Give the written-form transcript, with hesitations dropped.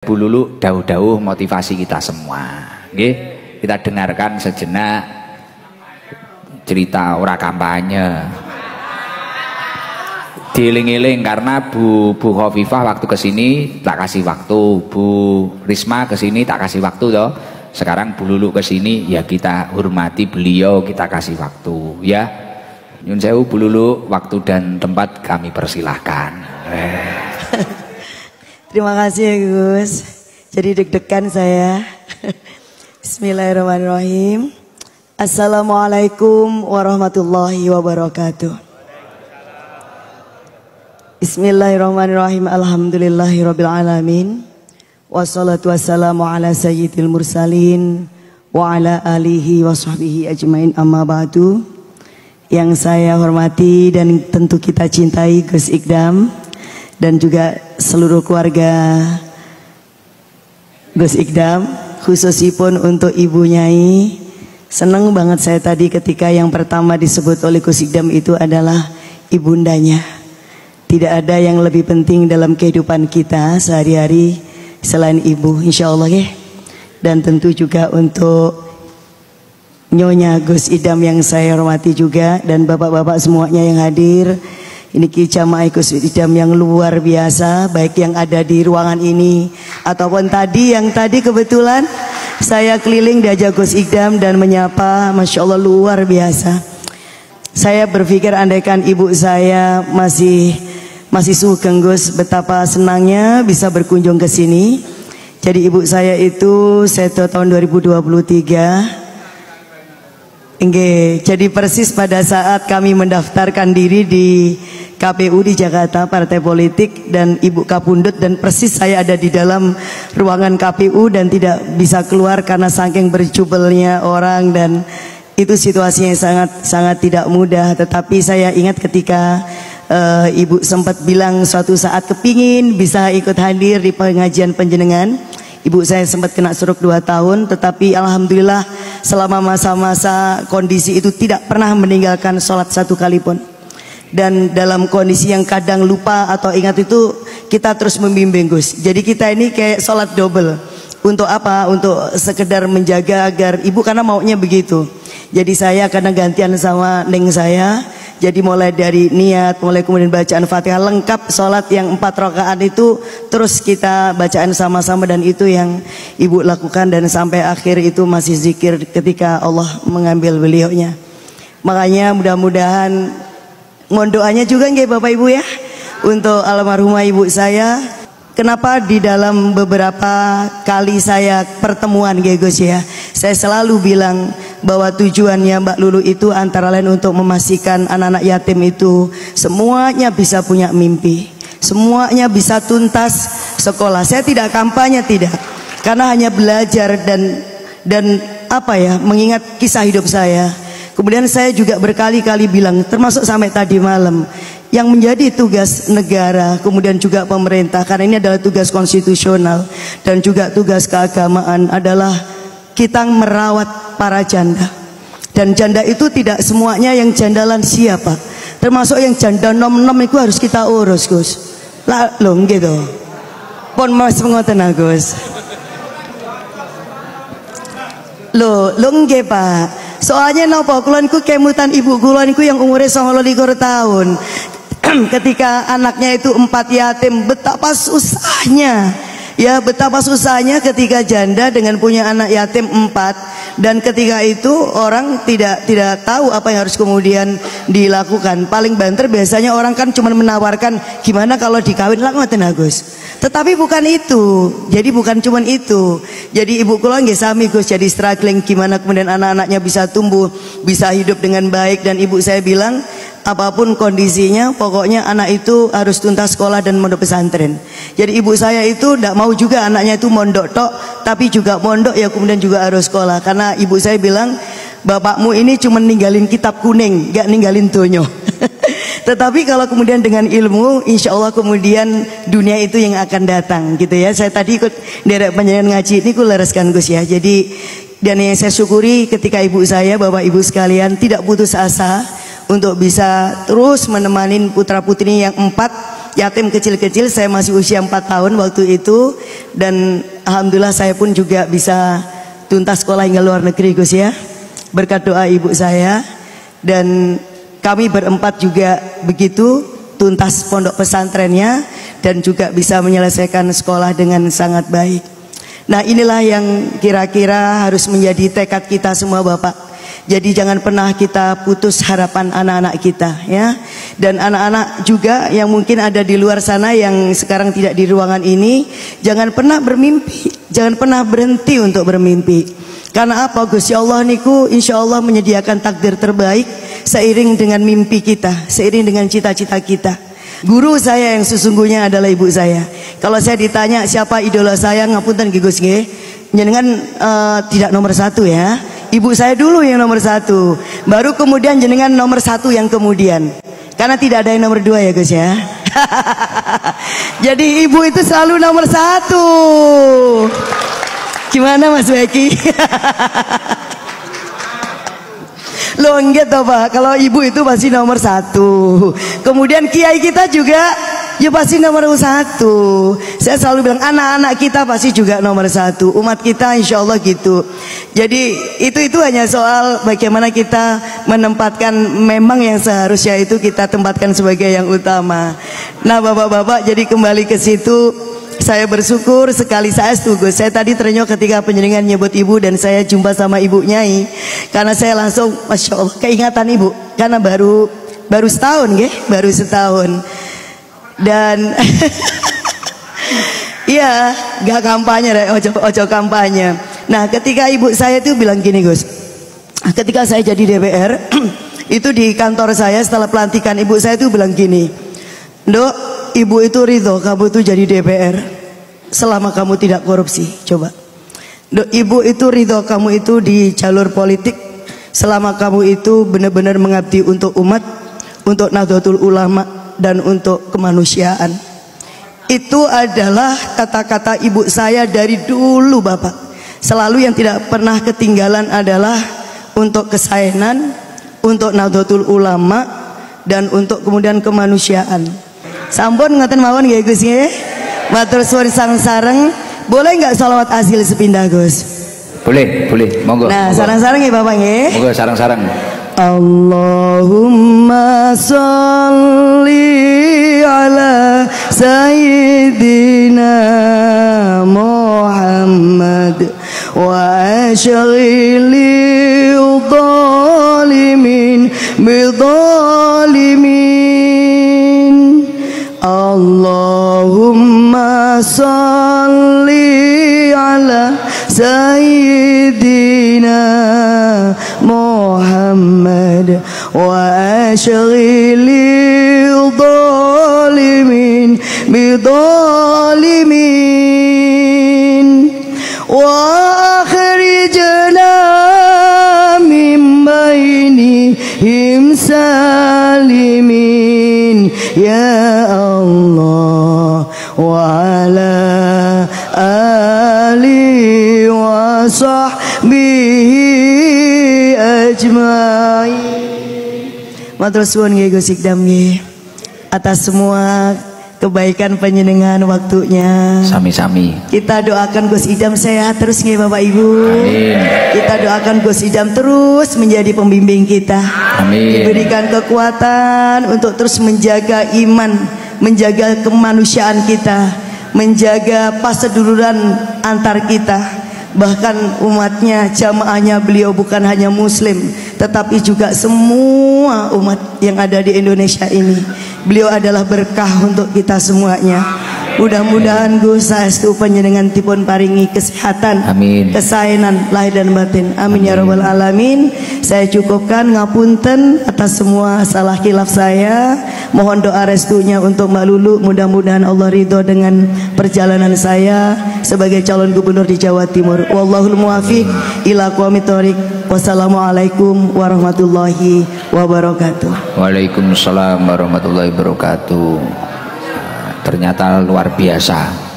Bu Lulu dawuh-dawuh motivasi kita semua. Nggih, kita dengarkan sejenak cerita ora kampanye. Dieling-eling karena Bu Khofifah waktu kesini tak kasih waktu, Bu Risma kesini tak kasih waktu toh. Sekarang Bu Lulu kesini ya kita hormati beliau, kita kasih waktu ya. Nyun sewu Bu Lulu, waktu dan tempat kami persilahkan. Terima kasih ya Gus. Jadi deg-degan saya. Bismillahirrahmanirrahim. Assalamualaikum warahmatullahi wabarakatuh. Bismillahirrahmanirrahim. Alhamdulillahirabbil alamin. Wassalatu wassalamu ala sayyidil mursalin wa ala alihi wa sahbihi ajmain, amma ba'du. Yang saya hormati dan tentu kita cintai Gus Ikdam dan juga seluruh keluarga Gus Ikdam, khususipun untuk Ibu Nyai. Senang banget saya tadi ketika yang pertama disebut oleh Gus Ikdam itu adalah ibundanya. Tidak ada yang lebih penting dalam kehidupan kita sehari-hari selain ibu, insya Allah ya. Dan tentu juga untuk Nyonya Gus Idam yang saya hormati juga, dan bapak-bapak semuanya yang hadir. Ini jamaah Gus Idam yang luar biasa, baik yang ada di ruangan ini ataupun yang tadi kebetulan saya keliling diajak Gus Idam dan menyapa, masya Allah luar biasa. Saya berpikir andaikan ibu saya masih sugeng Gus, betapa senangnya bisa berkunjung ke sini. Jadi ibu saya itu seto tahun 2023. Jadi persis pada saat kami mendaftarkan diri di KPU di Jakarta, partai politik, dan Ibu Kapundut, dan persis saya ada di dalam ruangan KPU dan tidak bisa keluar karena saking berjubelnya orang, dan itu situasinya sangat tidak mudah. Tetapi saya ingat ketika Ibu sempat bilang suatu saat kepingin bisa ikut hadir di pengajian penjenengan. Ibu saya sempat kena stroke 2 tahun, tetapi alhamdulillah selama masa-masa kondisi itu tidak pernah meninggalkan sholat satu kali pun. Dan dalam kondisi yang kadang lupa atau ingat itu kita terus membimbing Gus. Jadi kita ini kayak sholat double. Untuk apa? Untuk sekedar menjaga agar ibu, karena maunya begitu. Jadi saya kadang gantian sama neng saya. Jadi mulai dari niat, mulai kemudian bacaan Fatihah lengkap, sholat yang 4 rakaat itu terus kita bacaan sama-sama, dan itu yang ibu lakukan, dan sampai akhir itu masih zikir ketika Allah mengambil beliaunya. Makanya mudah-mudahan mohon doanya juga nggih Bapak Ibu ya untuk almarhumah ibu saya. Kenapa di dalam beberapa kali saya pertemuan Gus ya, saya selalu bilang bahwa tujuannya Mbak Lulu itu antara lain untuk memastikan anak-anak yatim itu semuanya bisa punya mimpi, semuanya bisa tuntas sekolah. Saya tidak kampanye, tidak, karena hanya belajar dan apa ya, mengingat kisah hidup saya. Kemudian saya juga berkali-kali bilang, termasuk sampai tadi malam, yang menjadi tugas negara, kemudian juga pemerintah, karena ini adalah tugas konstitusional dan juga tugas keagamaan, adalah kita merawat para janda. Dan janda itu tidak semuanya yang janda lansia Pak, termasuk yang janda nom-nom itu harus kita urus Gus. Lah loh gitu. Pon mas mengoten Gus. Loh nggih Pak. Soalnya napa kula niku kemutan ibu kula niku yang umure 29 tahun. Ketika anaknya itu 4 yatim, betapa susahnya. Ya, betapa susahnya ketika janda dengan punya anak yatim 4, dan ketika itu orang tidak tahu apa yang harus kemudian dilakukan. Paling banter biasanya orang kan cuma menawarkan gimana kalau dikawin lah ngoten Gus. Tetapi bukan itu. Jadi bukan cuma itu. Jadi ibu kula nggih sami Gus, jadi struggling gimana kemudian anak-anaknya bisa tumbuh, bisa hidup dengan baik. Dan ibu saya bilang apapun kondisinya, pokoknya anak itu harus tuntas sekolah dan mondok pesantren. Jadi ibu saya itu tidak mau juga anaknya itu mondok tok, tapi juga mondok ya kemudian juga harus sekolah. Karena ibu saya bilang, bapakmu ini cuma ninggalin kitab kuning, gak ninggalin donyo. Tetapi kalau kemudian dengan ilmu, insya Allah kemudian dunia itu yang akan datang gitu ya. Saya tadi ikut derek penyanyian ngaji ini, ku lereskan Gus ya. Jadi dan yang saya syukuri ketika ibu saya, bapak ibu sekalian tidak putus asa untuk bisa terus menemani putra putrinya yang 4 yatim kecil-kecil. Saya masih usia 4 tahun waktu itu, dan alhamdulillah saya pun juga bisa tuntas sekolah hingga luar negeri Gus ya, berkat doa ibu saya. Dan kami berempat juga begitu tuntas pondok pesantrennya dan juga bisa menyelesaikan sekolah dengan sangat baik. Nah, inilah yang kira-kira harus menjadi tekad kita semua Bapak. Jadi jangan pernah kita putus harapan anak-anak kita ya. Dan anak-anak juga yang mungkin ada di luar sana yang sekarang tidak di ruangan ini, jangan pernah bermimpi, jangan pernah berhenti untuk bermimpi. Karena apa Gusti Allah niku insya Allah menyediakan takdir terbaik seiring dengan mimpi kita, seiring dengan cita-cita kita. Guru saya yang sesungguhnya adalah ibu saya. Kalau saya ditanya siapa idola saya, ngapunten Gus nggih, jenengan tidak nomor 1 ya. Ibu saya dulu yang nomor 1, baru kemudian jenengan nomor 1 yang kemudian. Karena tidak ada yang nomor 2 ya Gus ya. Jadi ibu itu selalu nomor 1. Gimana Mas Beki? Loh enggak toh Pak, kalau ibu itu pasti nomor 1. Kemudian kiai kita juga ya pasti nomor 1. Saya selalu bilang anak-anak kita pasti juga nomor 1. Umat kita insya Allah gitu. Jadi itu hanya soal bagaimana kita menempatkan, memang yang seharusnya itu kita tempatkan sebagai yang utama. Nah bapak-bapak, jadi kembali ke situ, saya bersyukur sekali. Saya setuju. Saya tadi ternyok ketika penjaringan nyebut ibu dan saya jumpa sama ibu Nyai, karena saya langsung masya Allah keingatan ibu, karena baru setahun baru setahun. Dan iya, gak kampanye deh, ojo kampanye. Nah, ketika ibu saya itu bilang gini Gus, ketika saya jadi DPR itu di kantor saya setelah pelantikan, ibu saya itu bilang gini, Dok, ibu itu ridho kamu itu jadi DPR selama kamu tidak korupsi. Coba, Dok, ibu itu ridho kamu itu di jalur politik selama kamu itu benar-benar mengabdi untuk umat, untuk Nahdlatul Ulama dan untuk kemanusiaan. Itu adalah kata-kata ibu saya dari dulu Bapak. Selalu yang tidak pernah ketinggalan adalah untuk kesaenan, untuk Nahdlatul Ulama, dan untuk kemudian kemanusiaan. Sampun ngaten mawon nggih Gus nggih. Matur suwun sareng-sareng. Boleh nggak sholawat asil sepindah Gus? Boleh, monggo. Nah, sareng-sareng ya Bapak nggih. Monggo sareng-sareng. Allahumma sholli ala sayyidina Muhammad wa ashghili dhalimin bidhalimin. Allahumma sholli ala sayyidina Muhammad wa ashghili dhalimin bidhalimin wa akhrijna min bainihim salimin ya Allah wa ala alihi wa sahbihi ajmain. Matur suwun nggih Gus Ikdam nggih atas semua kebaikan panjenengan waktunya. Sami-sami. Kita doakan Gus Idam sehat terus nggih Bapak Ibu. Amin. Kita doakan Gus Idam terus menjadi pembimbing kita. Amin. Diberikan kekuatan untuk terus menjaga iman, menjaga kemanusiaan kita, menjaga paseduluran antar kita. Bahkan umatnya, jamaahnya beliau bukan hanya muslim, tetapi juga semua umat yang ada di Indonesia ini. Beliau adalah berkah untuk kita semuanya. Mudah-mudahan Gus saestu panjenengan dipun paringi kesehatan, amin, kesaenan lahir dan batin, amin, ya rabbal alamin. Saya cukupkan, ngapunten atas semua salah khilaf saya. Mohon doa restunya untuk Mbak Lulu, mudah-mudahan Allah ridho dengan perjalanan saya sebagai calon gubernur di Jawa Timur. Wallahul muwaffiq ila aqwamit thoriq. Wassalamualaikum warahmatullahi wabarakatuh. Waalaikumsalam warahmatullahi wabarakatuh. Ternyata luar biasa.